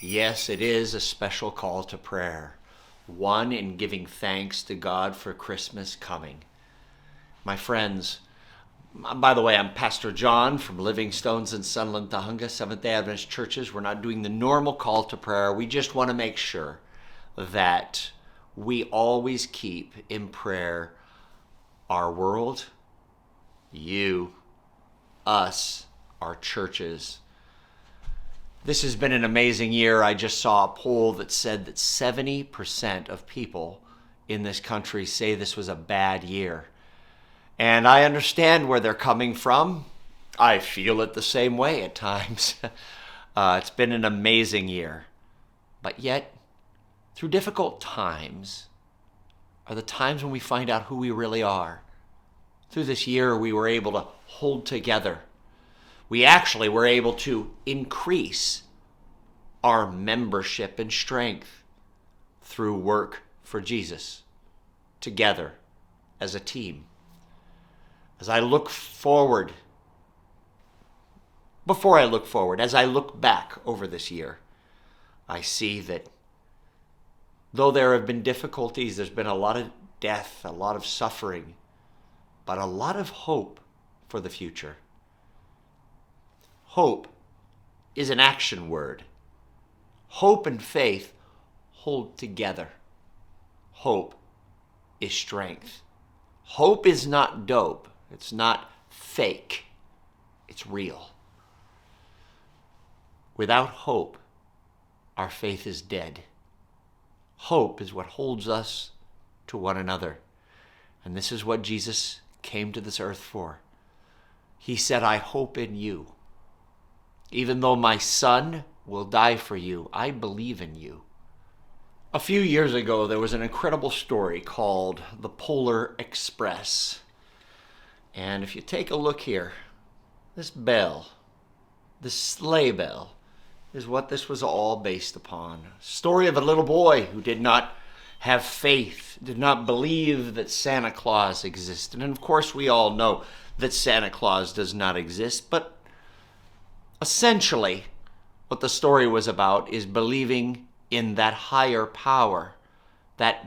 Yes, it is a special call to prayer. One in giving thanks to God for Christmas coming. My friends, by the way, I'm Pastor John from Living Stones in Sunland, Tujunga, Seventh-day Adventist Churches. We're not doing the normal call to prayer. We just want to make sure that we always keep in prayer our world, you, us, our churches. This has been an amazing year. I just saw a poll that said that 70% of people in this country say this was a bad year. And I understand where they're coming from. I feel it the same way at times. It's been an amazing year. But yet, through difficult times are the times when we find out who we really are. Through this year, we were able to hold together. We actually were able to increase our membership and strength through work for Jesus, together as a team. As I look forward, as I look back over this year, I see that though there have been difficulties, there's been a lot of death, a lot of suffering, but a lot of hope for the future. Hope is an action word. Hope and faith hold together. Hope is strength. Hope is not dope. It's not fake. It's real. Without hope, our faith is dead. Hope is what holds us to one another. And this is what Jesus came to this earth for. He said, I hope in you. Even though my son will die for you, I believe in you. A few years ago, there was an incredible story called The Polar Express. And if you take a look here, this bell, this sleigh bell, is what this was all based upon. A story of a little boy who did not have faith, did not believe that Santa Claus existed. And of course, we all know that Santa Claus does not exist, but essentially, what the story was about is believing in that higher power, that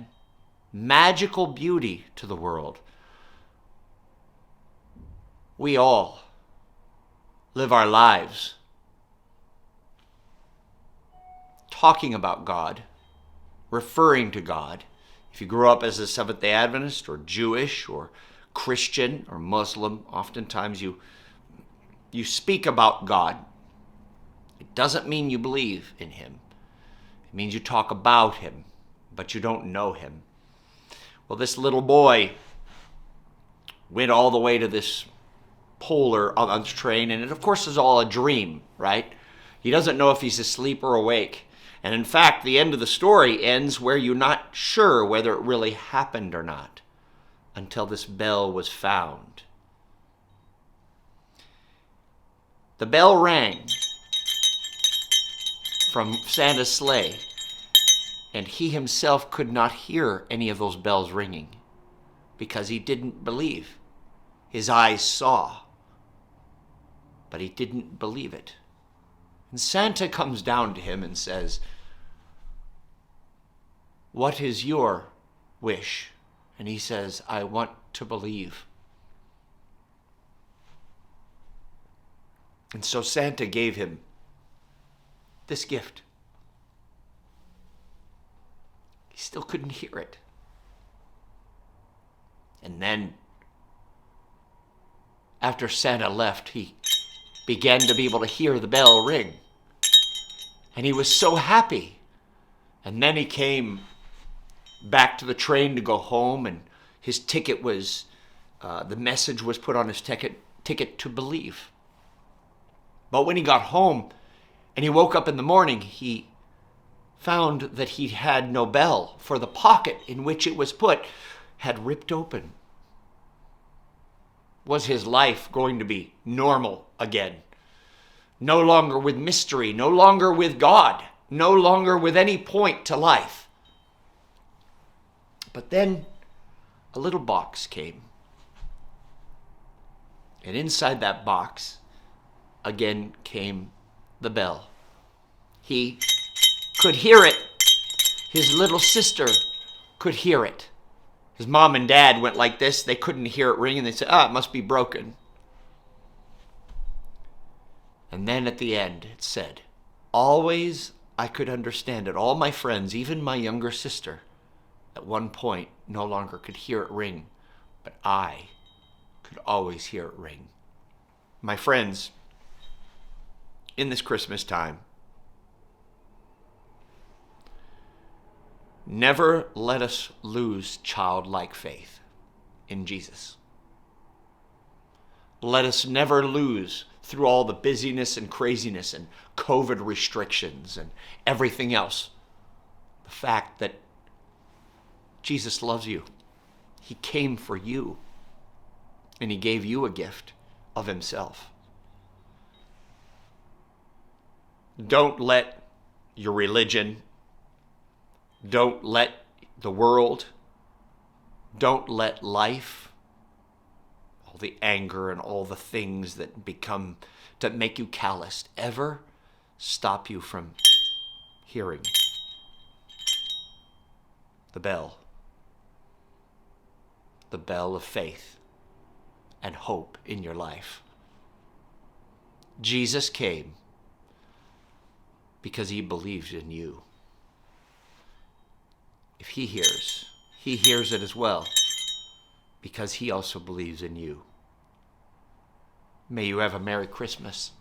magical beauty to the world. We all live our lives talking about God, referring to God. If you grew up as a Seventh-day Adventist or Jewish or Christian or Muslim, oftentimes you speak about God. It doesn't mean you believe in him. It means you talk about him, but you don't know him. Well, this little boy went all the way to this polar on this train, and it, of course, is all a dream, right? He doesn't know if he's asleep or awake. And in fact, the end of the story ends where you're not sure whether it really happened or not until this bell was found. The bell rang from Santa's sleigh, and he himself could not hear any of those bells ringing because he didn't believe. His eyes saw, but he didn't believe it. And Santa comes down to him and says, "What is your wish?" And he says, "I want to believe." And so Santa gave him this gift. He still couldn't hear it. And then, after Santa left, he began to be able to hear the bell ring. And he was so happy. And then he came back to the train to go home, and his ticket was, the message was put on his ticket to believe. But when he got home and he woke up in the morning, he found that he had no bell, for the pocket in which it was put had ripped open. Was his life going to be normal again? No longer with mystery, no longer with God, no longer with any point to life. But then a little box came. And inside that box, again came the bell. He could hear it. His little sister could hear it. His mom and dad went like this. They couldn't hear it ring, and they said, it must be broken. And then at the end, it said, always I could understand it. All my friends, even my younger sister, at one point no longer could hear it ring, but I could always hear it ring. My friends, in this Christmas time, never let us lose childlike faith in Jesus. Let us never lose, through all the busyness and craziness and COVID restrictions and everything else, the fact that Jesus loves you. He came for you, and he gave you a gift of himself. Don't let your religion, don't let the world, don't let life, all the anger and all the things that make you calloused, ever stop you from hearing the bell of faith and hope in your life. Jesus came because he believes in you. If he hears it as well, because he also believes in you. May you have a Merry Christmas,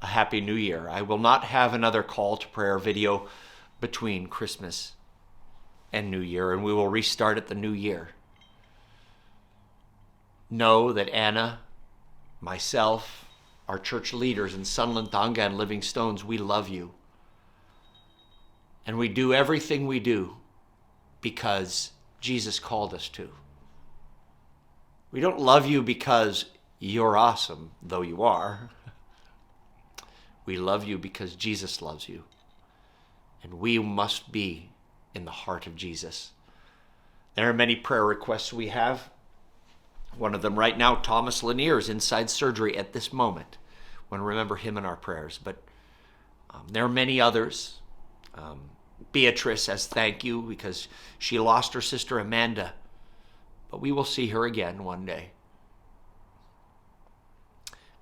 a Happy New Year. I will not have another call to prayer video between Christmas and New Year, and we will restart at the New Year. Know that Anna, myself, our church leaders in Sunland, Tujunga, and Living Stones, we love you. And we do everything we do because Jesus called us to. We don't love you because you're awesome, though you are. We love you because Jesus loves you. And we must be in the heart of Jesus. There are many prayer requests we have. One of them right now, Thomas Lanier is inside surgery at this moment. We want to remember him in our prayers. But there are many others. Beatrice says thank you because she lost her sister Amanda. But we will see her again one day.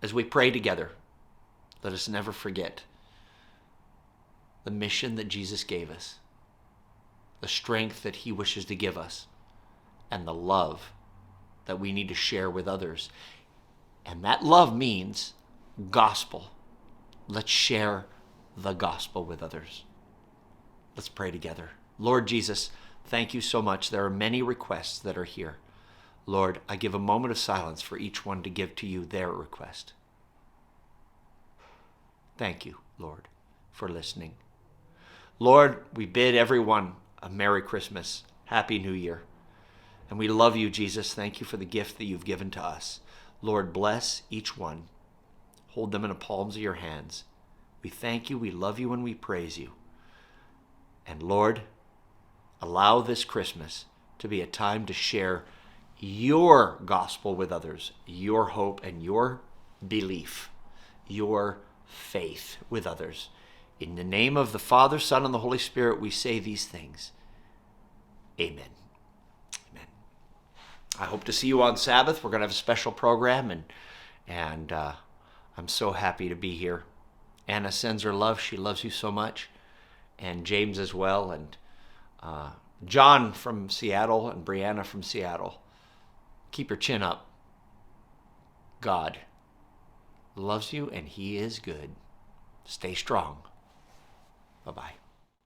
As we pray together, let us never forget the mission that Jesus gave us, the strength that he wishes to give us, and the love that we need to share with others. And that love means gospel. Let's share the gospel with others. Let's pray together. Lord Jesus, thank you so much. There are many requests that are here. Lord, I give a moment of silence for each one to give to you their request. Thank you, Lord, for listening. Lord, we bid everyone a Merry Christmas, Happy New Year. And we love you, Jesus. Thank you for the gift that you've given to us. Lord, bless each one. Hold them in the palms of your hands. We thank you, we love you, and we praise you. And Lord, allow this Christmas to be a time to share your gospel with others, your hope and your belief, your faith with others. In the name of the Father, Son, and the Holy Spirit, we say these things. Amen. Amen. I hope to see you on Sabbath. We're going to have a special program, and I'm so happy to be here. Anna sends her love. She loves you so much. And James as well, and John from Seattle, and Brianna from Seattle. Keep your chin up. God loves you, and he is good. Stay strong. Bye-bye.